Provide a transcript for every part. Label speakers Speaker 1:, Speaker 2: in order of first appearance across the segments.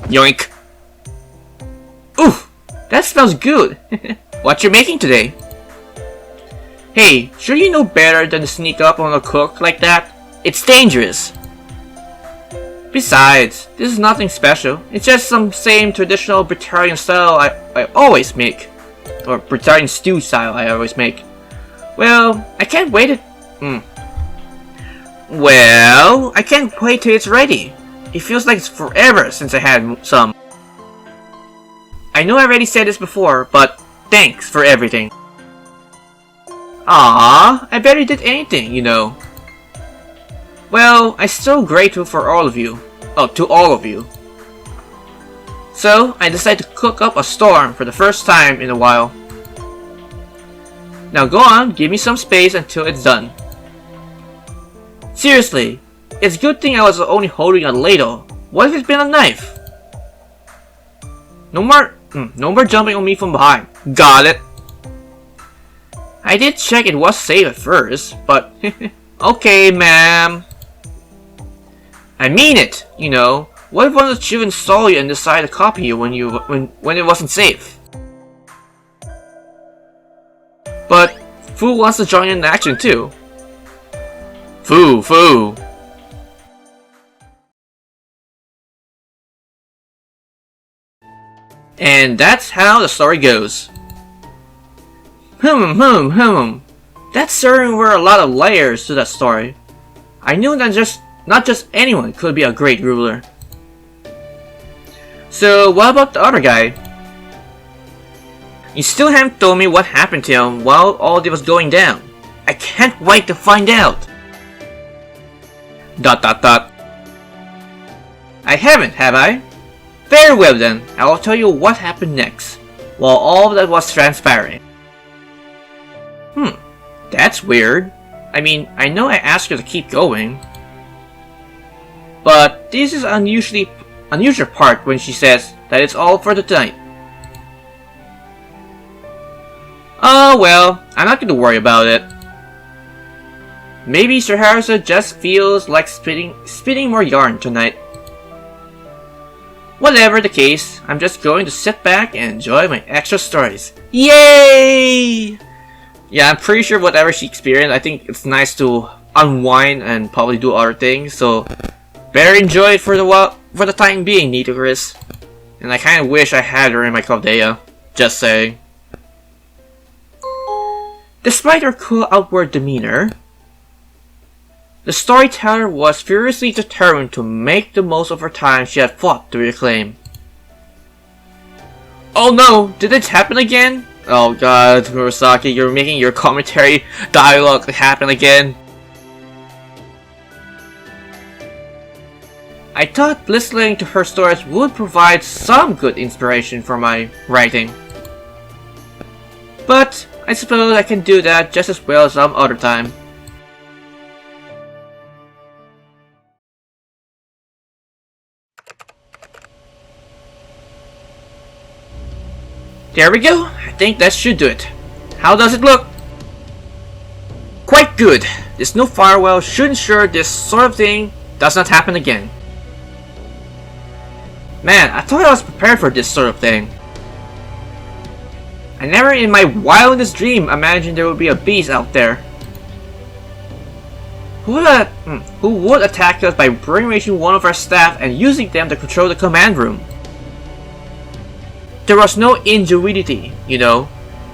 Speaker 1: Yoink. Ooh, that smells good. What you making today? Hey, sure you know better than to sneak up on a cook like that? It's dangerous. Besides, this is nothing special. It's just some same traditional Britannian style I always make. Or Britannian stew style I always make. Well, I can't wait Well, I can't wait till it's ready. It feels like it's forever since I had some. I know I already said this before, but thanks for everything. Ah, I barely did anything, you know. Well, I'm so grateful for all of you. Oh, to all of you. So, I decided to cook up a storm for the first time in a while. Now go on, give me some space until it's done. Seriously, it's a good thing I was only holding a ladle. What if it's been a knife? No more jumping on me from behind. Got it. I did check it was safe at first, but okay, ma'am. I mean it, you know. What if one of the children saw you and decided to copy you when it wasn't safe? But Fu wants to join in the action too. Fu. And that's how the story goes. That certainly were a lot of layers to that story. I knew that not just anyone could be a great ruler. So what about the other guy? You still haven't told me what happened to him while all this was going down. I can't wait to find out. ... I haven't, have I? Very well then, I will tell you what happened next, while all that was transpiring. That's weird. I mean, I know I asked her to keep going. But this is unusual part when she says that it's all for the night. Oh well, I'm not gonna worry about it. Maybe Sir Harrison just feels like spitting more yarn tonight. Whatever the case, I'm just going to sit back and enjoy my extra stories. Yay! Yeah, I'm pretty sure whatever she experienced, I think it's nice to unwind and probably do other things, so better enjoy it for the time being, Nito Chris. And I kinda wish I had her in my Caldea. Just saying. Despite her cool outward demeanor, the storyteller was furiously determined to make the most of her time she had fought to reclaim. Oh no! Did it happen again? Oh god, Murasaki, you're making your commentary dialogue happen again. I thought listening to her stories would provide some good inspiration for my writing. But I suppose I can do that just as well some other time. There we go, I think that should do it. How does it look? Quite good. This new firewall should ensure this sort of thing does not happen again. Man, I thought I was prepared for this sort of thing. I never in my wildest dream imagined there would be a beast out there. Who would attack us by brainwashing one of our staff and using them to control the command room? There was no ingenuity, you know.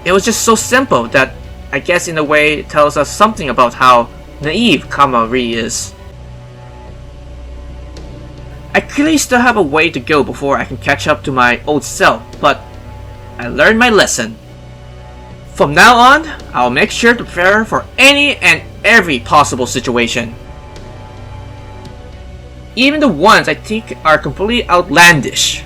Speaker 1: It was just so simple that I guess in a way it tells us something about how naive Kama really is. I clearly still have a way to go before I can catch up to my old self, but I learned my lesson. From now on, I'll make sure to prepare for any and every possible situation. Even the ones I think are completely outlandish.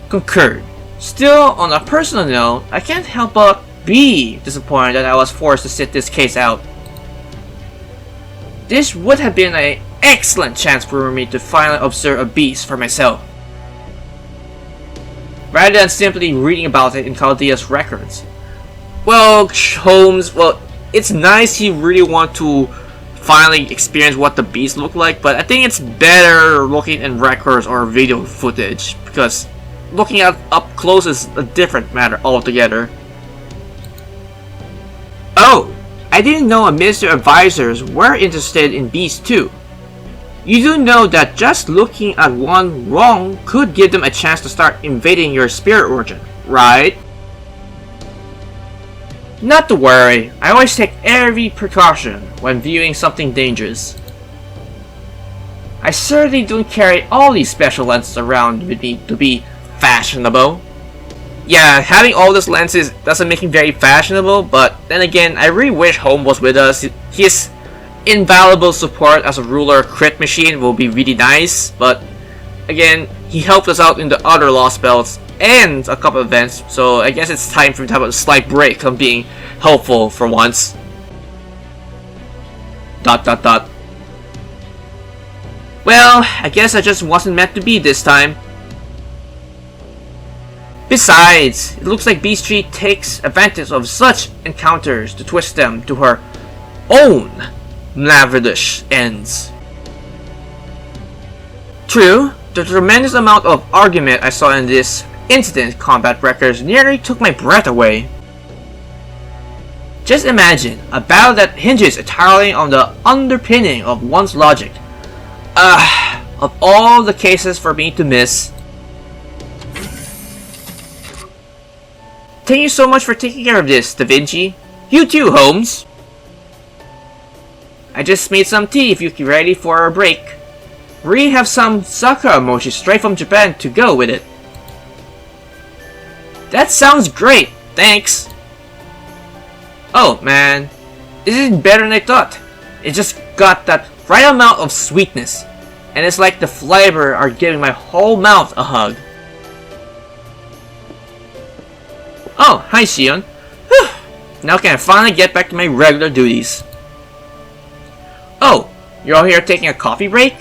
Speaker 1: Concurred. Still, on a personal note, I can't help but be disappointed that I was forced to sit this case out. This would have been an excellent chance for me to finally observe a beast for myself, rather than simply reading about it in Chaldea's records. Well, Holmes, well, it's nice you really want to finally experience what the beast look like, but I think it's better looking in records or video footage, because looking at up close is a different matter altogether. Oh, I didn't know Mr. Advisors were interested in beasts too. You do know that just looking at one wrong could give them a chance to start invading your spirit origin, right? Not to worry, I always take every precaution when viewing something dangerous. I certainly don't carry all these special lenses around with me to be fashionable. Yeah, having all these lenses doesn't make him very fashionable, but then again, I really wish Holmes was with us. His invaluable support as a ruler crit machine will be really nice, but again, he helped us out in the other Lost Belts and a couple of events, so I guess it's time for him to have a slight break on being helpful for once. ... Well, I guess I just wasn't meant to be this time. Besides, it looks like Beastry takes advantage of such encounters to twist them to her own lavish ends. True, the tremendous amount of argument I saw in this incident combat records nearly took my breath away. Just imagine a battle that hinges entirely on the underpinning of one's logic. Of all the cases for me to miss. Thank you so much for taking care of this, Da Vinci. You too, Holmes. I just made some tea if you're ready for a break. We have some sakura mochi straight from Japan to go with it. That sounds great, thanks. Oh man, this is better than I thought. It just got that right amount of sweetness, and it's like the flavor are giving my whole mouth a hug. Oh, hi Shion. Whew. Now can I finally get back to my regular duties. Oh, you're all here taking a coffee break?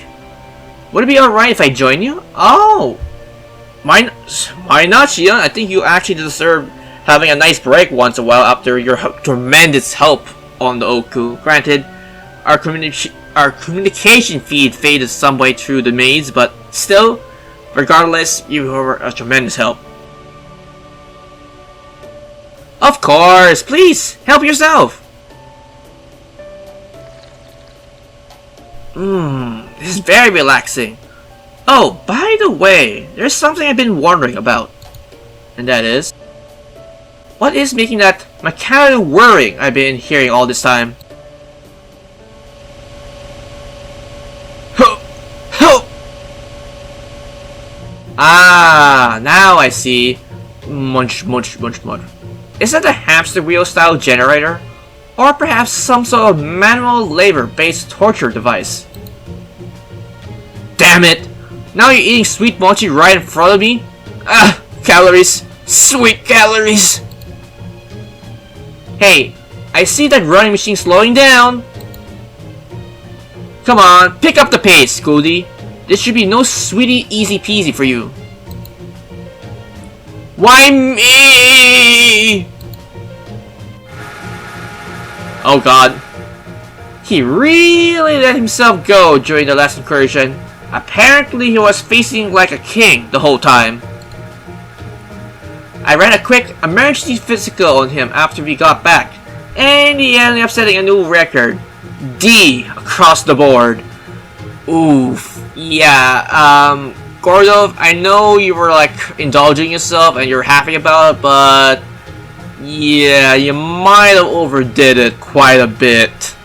Speaker 1: Would it be alright if I join you? Oh, why not, Shion? I think you actually deserve having a nice break once in a while after your tremendous help on the Ooku. Granted, our communication feed faded some way through the maze, but still, regardless, you were a tremendous help. Of course, please, help yourself. This is very relaxing. Oh, by the way, there's something I've been wondering about. And that is, what is making that mechanical whirring I've been hearing all this time? Ah, now I see. Munch. Is that a hamster wheel style generator? Or perhaps some sort of manual labor based torture device? Damn it! Now you're eating sweet mochi right in front of me? Ah, calories! Sweet calories! Hey, I see that running machine slowing down! Come on, pick up the pace, Goldie. This should be no sweetie easy peasy for you. Why me? Oh god. He really let himself go during the last incursion. Apparently he was facing like a king the whole time. I ran a quick emergency physical on him after we got back, and he ended up setting a new record. D across the board. Oof. Yeah, Goredolf, I know you were like indulging yourself and you're happy about it, but yeah, you might have overdid it quite a bit.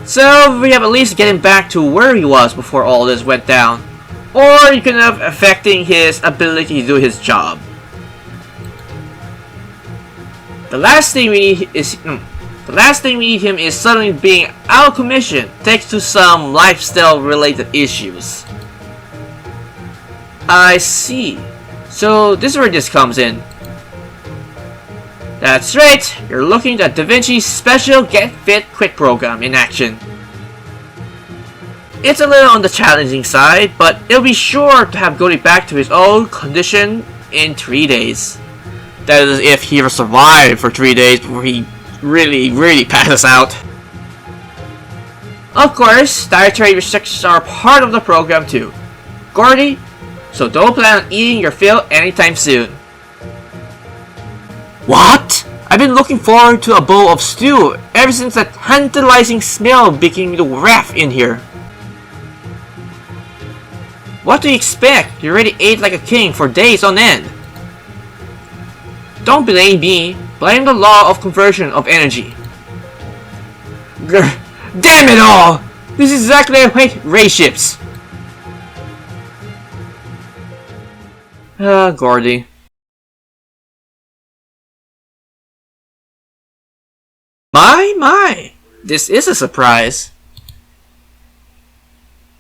Speaker 1: So we have at least getting back to where he was before all this went down, or you can have affecting his ability to do his job. The last thing we need him is suddenly being out of commission thanks to some lifestyle related issues. I see. So this is where this comes in. That's right, you're looking at Da Vinci's special Get Fit Quick program in action. It's a little on the challenging side, but it'll be sure to have Goldie back to his old condition in 3 days. That is if he survived for 3 days before he really passes out. Of course, dietary restrictions are part of the program too, Gordy, so don't plan on eating your fill anytime soon. What? I've been looking forward to a bowl of stew ever since that tantalizing smell became the wrath in here. What do you expect? You already ate like a king for days on end. Don't blame me, blame the law of conversion of energy. Grr, damn it all! This is exactly how I hate Rayshifts. Gordy. My! This is a surprise.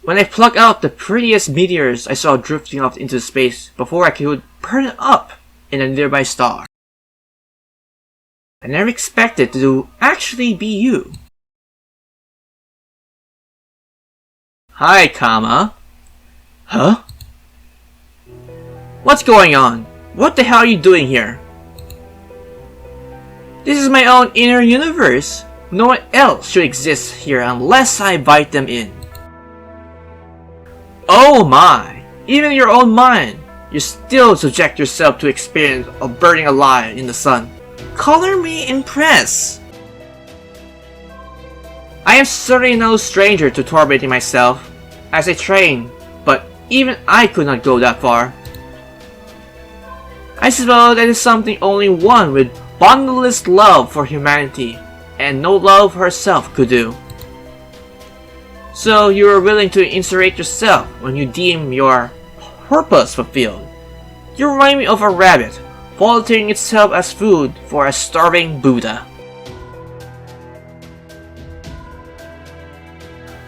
Speaker 1: When I plucked out the prettiest meteors I saw drifting off into space before I could burn it up in a nearby star. I never expected to actually be you. Hi, Kama. Huh? What's going on? What the hell are you doing here? This is my own inner universe. No one else should exist here unless I invite them in. Oh my! Even in your own mind, you still subject yourself to experience of burning alive in the sun. Color me impressed. I am certainly no stranger to tormenting myself as I train, but even I could not go that far. I suppose that is something only one with bottomless love for humanity and no love for herself could do. So you are willing to incinerate yourself when you deem your purpose fulfilled. You remind me of a rabbit volunteering itself as food for a starving Buddha.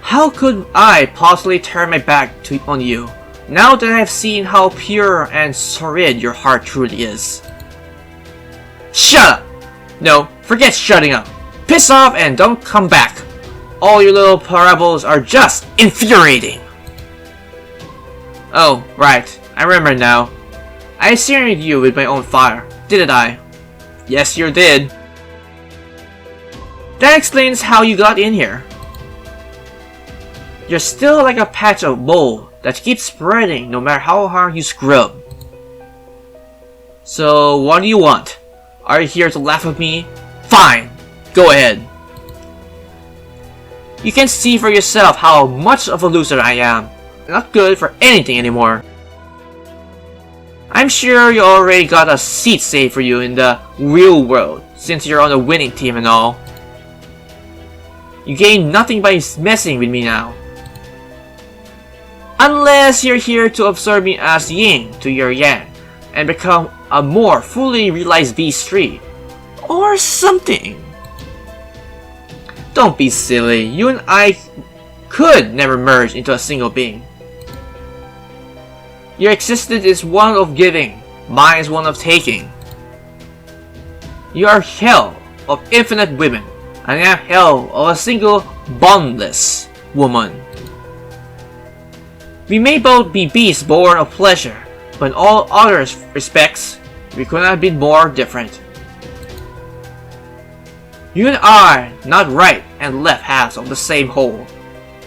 Speaker 1: How could I possibly turn my back on you, now that I have seen how pure and sordid your heart truly is? Shut up! No, forget shutting up. Piss off and don't come back. All your little parables are just infuriating. Oh, right. I remember now. I incinerated you with my own fire, didn't I? Yes, you did. That explains how you got in here. You're still like a patch of mold that keeps spreading no matter how hard you scrub. So, what do you want? Are you here to laugh at me? Fine! Go ahead. You can see for yourself how much of a loser I am. Not good for anything anymore. I'm sure you already got a seat saved for you in the real world, since you're on the winning team and all. You gain nothing by messing with me now. Unless you're here to absorb me as yin to your yang, and become a more fully realized beast tree. Or something. Don't be silly, you and I could never merge into a single being. Your existence is one of giving, mine is one of taking. You are hell of infinite women, and I am hell of a single bottomless woman. We may both be beasts born of pleasure, but in all other respects, we could not have been more different. You and I are not right and left halves of the same whole.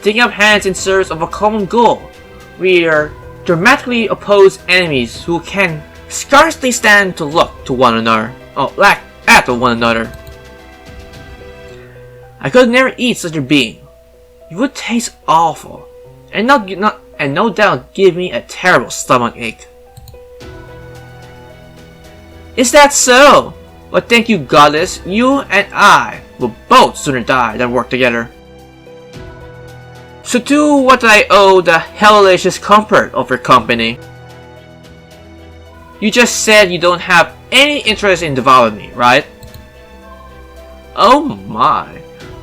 Speaker 1: Taking up hands in service of a common goal, we are dramatically opposed enemies who can scarcely stand to look to one another, at one another. I could never eat such a being. You would taste awful, and no doubt give me a terrible stomach ache. Is that so? But thank you, goddess, you and I will both sooner die than work together. So to what I owe the hellacious comfort of your company. You just said you don't have any interest in devouring me, right? Oh my,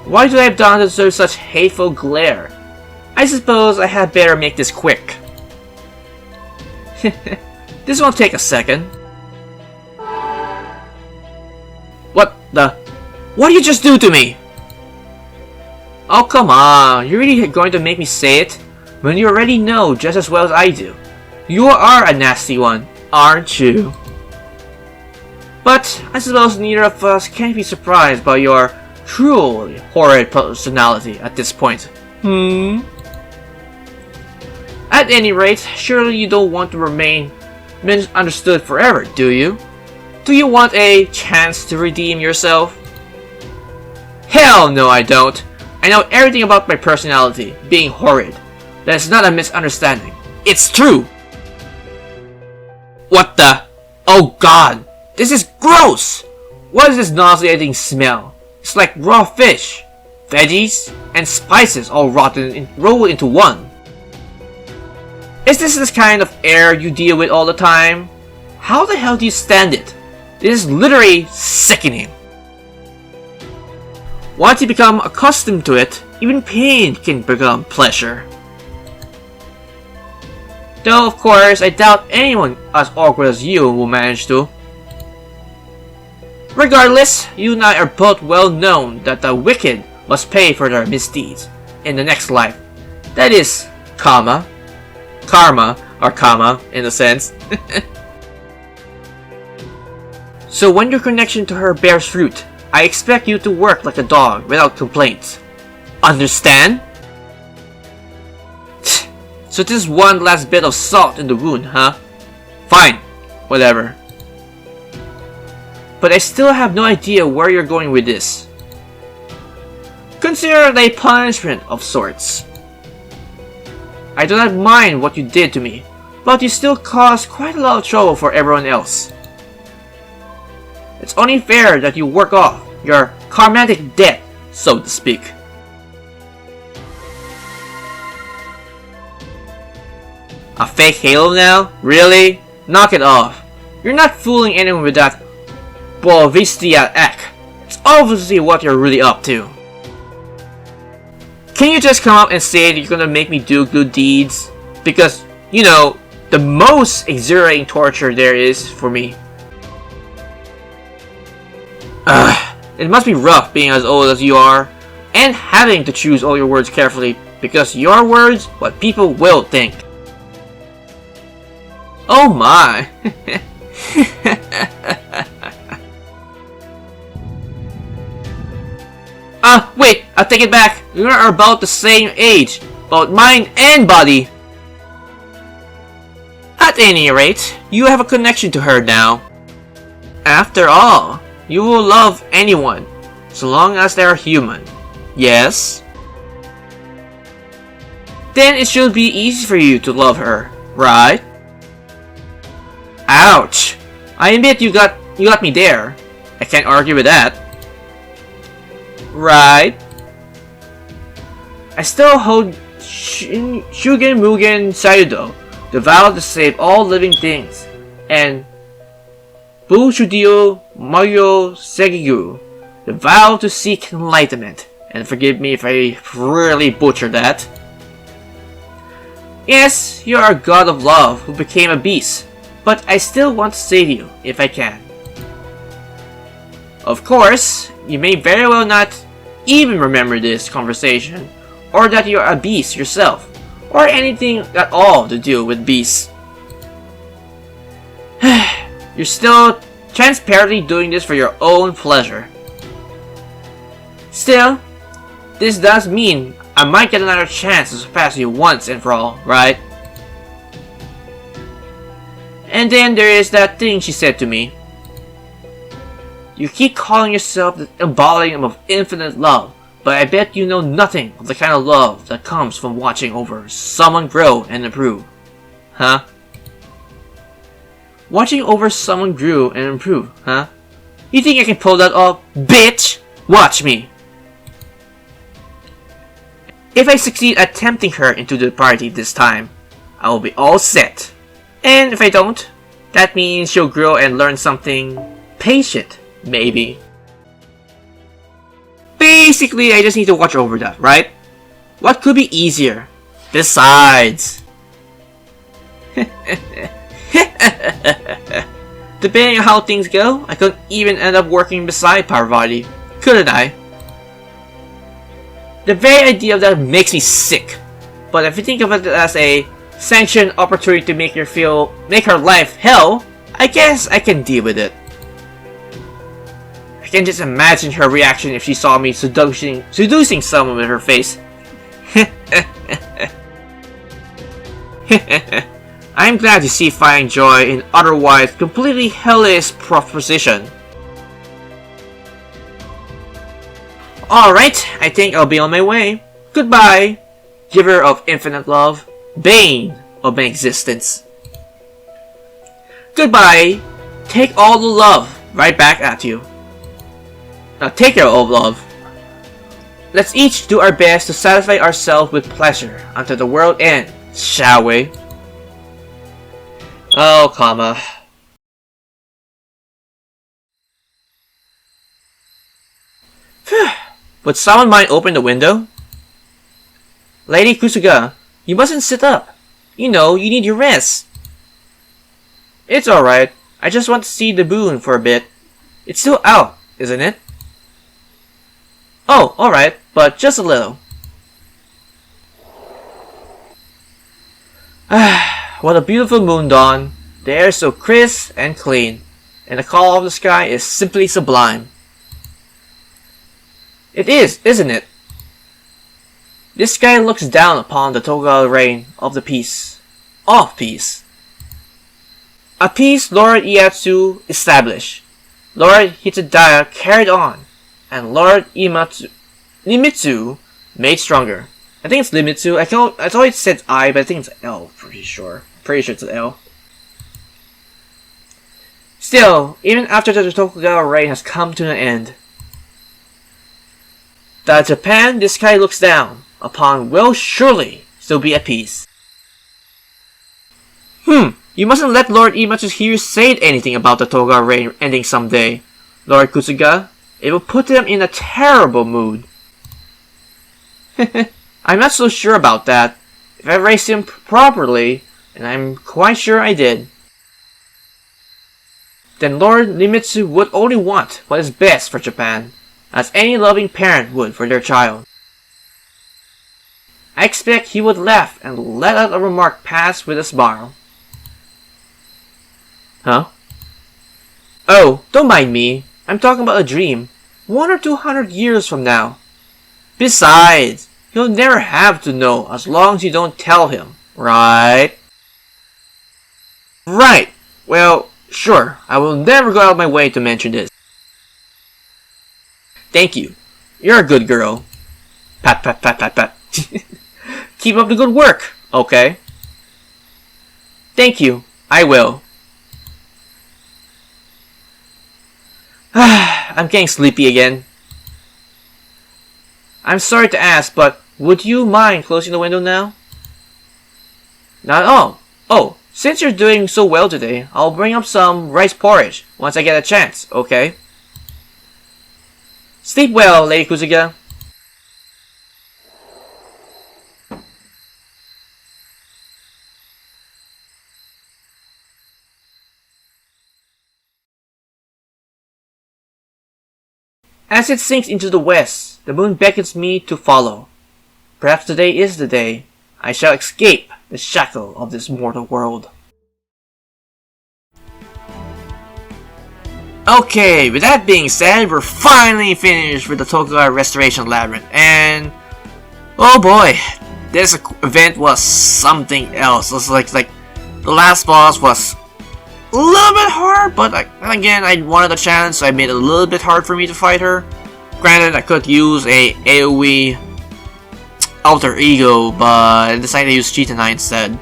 Speaker 1: why do I have done to deserve such hateful glare? I suppose I had better make this quick. This won't take a second. What did you just do to me? Oh come on, you're really going to make me say it? When you already know just as well as I do. You are a nasty one, aren't you? But I suppose neither of us can be surprised by your truly horrid personality at this point. At any rate, surely you don't want to remain misunderstood forever, do you? Do you want a chance to redeem yourself? Hell no, I don't. I know everything about my personality being horrid. That's not a misunderstanding. It's true! What the? Oh god! This is gross! What is this nauseating smell? It's like raw fish, veggies, and spices all rolled into one. Is this kind of air you deal with all the time? How the hell do you stand it? This is literally sickening. Once you become accustomed to it, even pain can become pleasure. Though of course, I doubt anyone as awkward as you will manage to. Regardless, you and I are both well known that the wicked must pay for their misdeeds in the next life. That is, karma, or karma in a sense. So when your connection to her bears fruit, I expect you to work like a dog without complaints. Understand? So this is one last bit of salt in the wound, huh? Fine, whatever. But I still have no idea where you're going with this. Consider it a punishment of sorts. I do not mind what you did to me, but you still caused quite a lot of trouble for everyone else. It's only fair that you work off your karmatic debt, so to speak. A fake halo now? Really? Knock it off. You're not fooling anyone with that Boavistia act. It's obviously what you're really up to. Can you just come up and say that you're gonna make me do good deeds? Because, you know, the most exhilarating torture there is for me. It must be rough being as old as you are, and having to choose all your words carefully, because your words, what people will think. Oh my! Wait, I'll take it back. We are about the same age, both mind and body. At any rate, you have a connection to her now. After all, you will love anyone, so long as they are human. Yes? Then it should be easy for you to love her, right? Ouch! I admit you got me there. I can't argue with that. Right? I still hold Shugen Mugen Sayudo, the vow to save all living things, and Bushudio Mayo Segigu, the vow to seek enlightenment. And forgive me if I really butcher that. Yes, you are a god of love who became a beast, but I still want to save you if I can. Of course, you may very well not even remember this conversation, or that you are a beast yourself, or anything at all to do with beasts. You're still transparently doing this for your own pleasure. Still, this does mean I might get another chance to surpass you once and for all, right? And then there is that thing she said to me. You keep calling yourself the embodiment of infinite love, but I bet you know nothing of the kind of love that comes from watching over someone grow and improve. Huh? Watching over someone grow and improve, huh? You think I can pull that off? Bitch! Watch me! If I succeed at tempting her into the party this time, I will be all set. And if I don't, that means she'll grow and learn something patient, maybe. Basically, I just need to watch over that, right? What could be easier? Besides... Depending on how things go, I could even end up working beside Parvati, couldn't I? The very idea of that makes me sick. But if you think of it as a sanctioned opportunity to make her life hell, I guess I can deal with it. can just imagine her reaction if she saw me seducing someone with her face. I'm glad to see finding joy in otherwise completely hellish proposition. Alright, I think I'll be on my way. Goodbye, giver of infinite love, bane of my existence. Goodbye, take all the love right back at you. Now take care of love. Let's each do our best to satisfy ourselves with pleasure until the world ends, shall we? Oh, comma. Would someone mind opening the window? Lady Kusuga, you mustn't sit up. You know, you need your rest. It's alright. I just want to see the moon for a bit. It's still out, isn't it? Oh, alright, but just a little. What a beautiful moon dawn. The air is so crisp and clean, and the color of the sky is simply sublime. It is, isn't it? This sky looks down upon the Tokugawa reign of the peace. Of peace. A peace Lord Ieyasu established, Lord Hitadaya carried on, and Lord Limitsu made stronger. I think it's Limitsu. I thought it said I, but I think it's L, pretty sure. Pretty sure it's an L. Still, even after the Tokugawa reign has come to an end, the Japan this sky looks down upon will surely still be at peace. You mustn't let Lord Imatsu hear you say anything about the Tokugawa reign ending someday, Lord Kusuga. It will put him in a terrible mood. I'm not so sure about that. If I raised him properly, and I'm quite sure I did, then Lord Limitsu would only want what is best for Japan, as any loving parent would for their child. I expect he would laugh and let out a remark pass with a smile. Huh? Oh, don't mind me. I'm talking about a dream. 100 or 200 years from now. Besides, he'll never have to know as long as you don't tell him, right? Right. Well, sure. I will never go out of my way to mention this. Thank you. You're a good girl. Pat, pat, pat, pat, pat. Keep up the good work, okay? Thank you. I will. I'm getting sleepy again. I'm sorry to ask, but would you mind closing the window now? Not at all. Oh, since you're doing so well today, I'll bring up some rice porridge once I get a chance, okay? Sleep well, Lady Kusuga. As it sinks into the west, the moon beckons me to follow. Perhaps today is the day I shall escape the shackle of this mortal world. Okay, with that being said, we're finally finished with the Tokugawa Restoration Labyrinth, and oh boy, this event was something else. It was like the last boss was a little bit hard, but again, I wanted a chance, so I made it a little bit hard for me to fight her. Granted, I could use a AoE alter ego, but I decided to use Chitanai instead.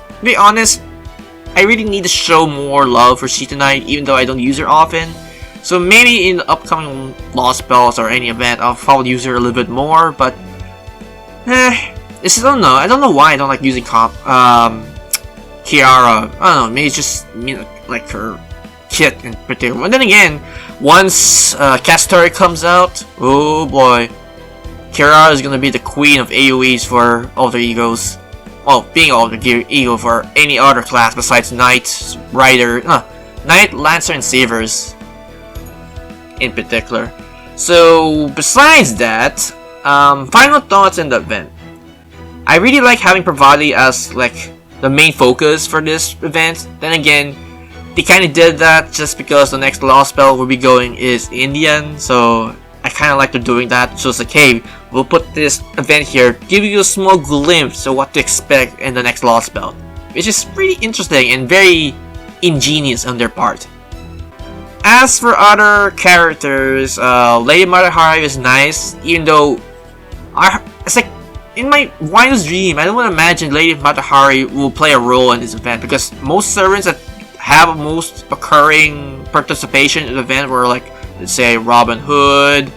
Speaker 1: To be honest, I really need to show more love for Chitanai, even though I don't use her often. So maybe in the upcoming Lost Spells or any event, I'll probably use her a little bit more, but I don't know. I don't know why I don't like using Kiara. I don't know, maybe it's just like her kit in particular. But then again, once Castari comes out, oh boy, Kiara is gonna be the queen of AoEs for alter egos. Well, being alter ego for any other class besides Knight, Rider, Knight, Lancer, and Savers in particular. So besides that, final thoughts in the event. I really like having Pravati as like the main focus for this event. Then again, they kind of did that just because the next Lost spell we'll be going is Indian, so I kind of like they're doing that. So it's like, hey, we'll put this event here, give you a small glimpse of what to expect in the next Lost spell, which is pretty interesting and very ingenious on their part. As for other characters, Lady Matahari is nice, even though it's like in my wildest dream, I don't want to imagine Lady Matahari will play a role in this event, because most servants that have most occurring participation in the event were like, let's say, Robin Hood,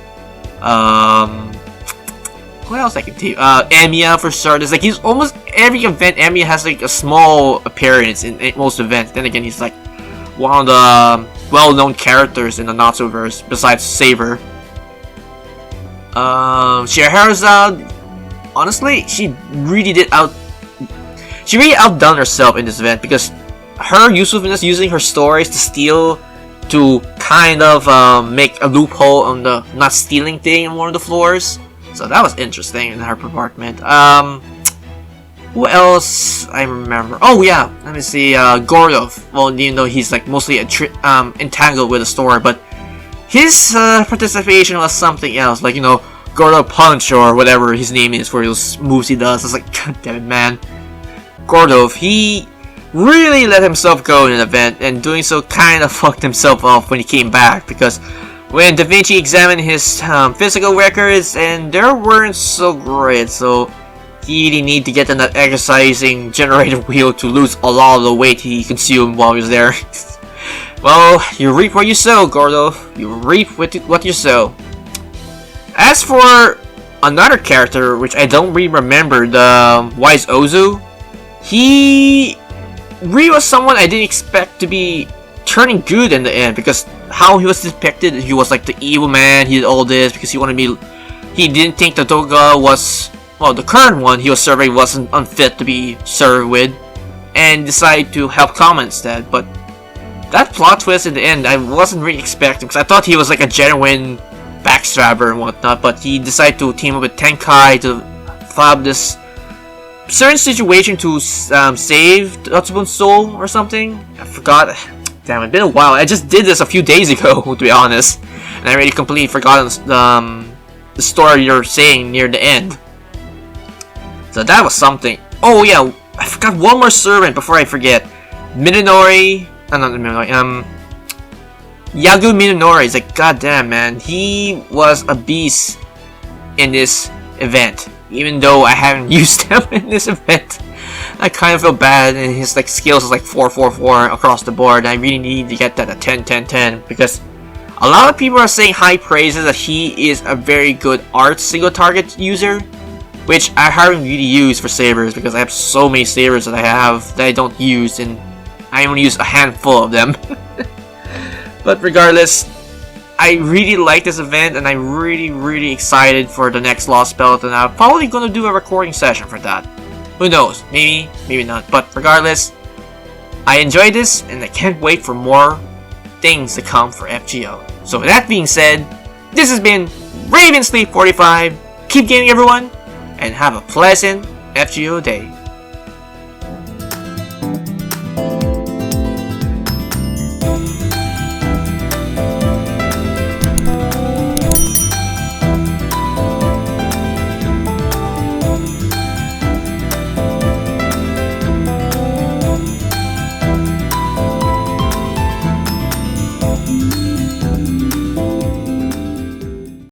Speaker 1: what else I can tell you? Emiya for starters. Like, he's almost every event. Emiya has like a small appearance in most events. Then again, he's like one of the well-known characters in the Natsuverse besides Saber. Scheherazade, honestly, she really outdone herself in this event, because her usefulness using her stories to steal, to kind of make a loophole on the not stealing thing on one of the floors. So that was interesting in her compartment. Who else I remember? Oh yeah, let me see. Goredolf. Well, even though he's like mostly entangled with the story, but his participation was something else. Like, you know, Goredolf Punch or whatever his name is for those moves he does. It's like, god damn it, man. Goredolf, he really let himself go in an event, and doing so kind of fucked himself off when he came back, because when Da Vinci examined his physical records, and they weren't so great, so he really needed to get on that exercising generator wheel to lose a lot of the weight he consumed while he was there. Well, you reap what you sow, Goredolf. You reap what you sow. As for another character, which I don't really remember, the Wise Ozu, he really was someone I didn't expect to be turning good in the end, because how he was depicted, he was like the evil man, he did all this because he didn't think the Tokugawa was, well, the current one he was serving wasn't unfit to be served with, and decided to help Kama instead. But that plot twist in the end, I wasn't really expecting, because I thought he was like a genuine backstabber and whatnot, but he decided to team up with Tenkai to fab this certain situation to save Tatsubo's soul or something. I forgot. Damn, it's been a while. I just did this a few days ago, to be honest, and I already completely forgotten the story you're saying near the end. So that was something. Oh yeah, I forgot one more servant before I forget. Minonori. Not Minonori. Yagu Minonori is like, goddamn, man, he was a beast in this event. Even though I haven't used him in this event, I kind of feel bad, and his like skills is like 4-4-4 across the board. I really need to get that at 10-10-10, because a lot of people are saying high praises that he is a very good art single target user, which I haven't really used for sabers, because I have so many sabers that I don't use, and I only use a handful of them. But regardless, I really like this event, and I'm really excited for the next Lost spell, and I'm probably gonna do a recording session for that. Who knows? Maybe, maybe not. But regardless, I enjoyed this, and I can't wait for more things to come for FGO. So with that being said, this has been Ravensleep45. Keep gaming, everyone, and have a pleasant FGO day.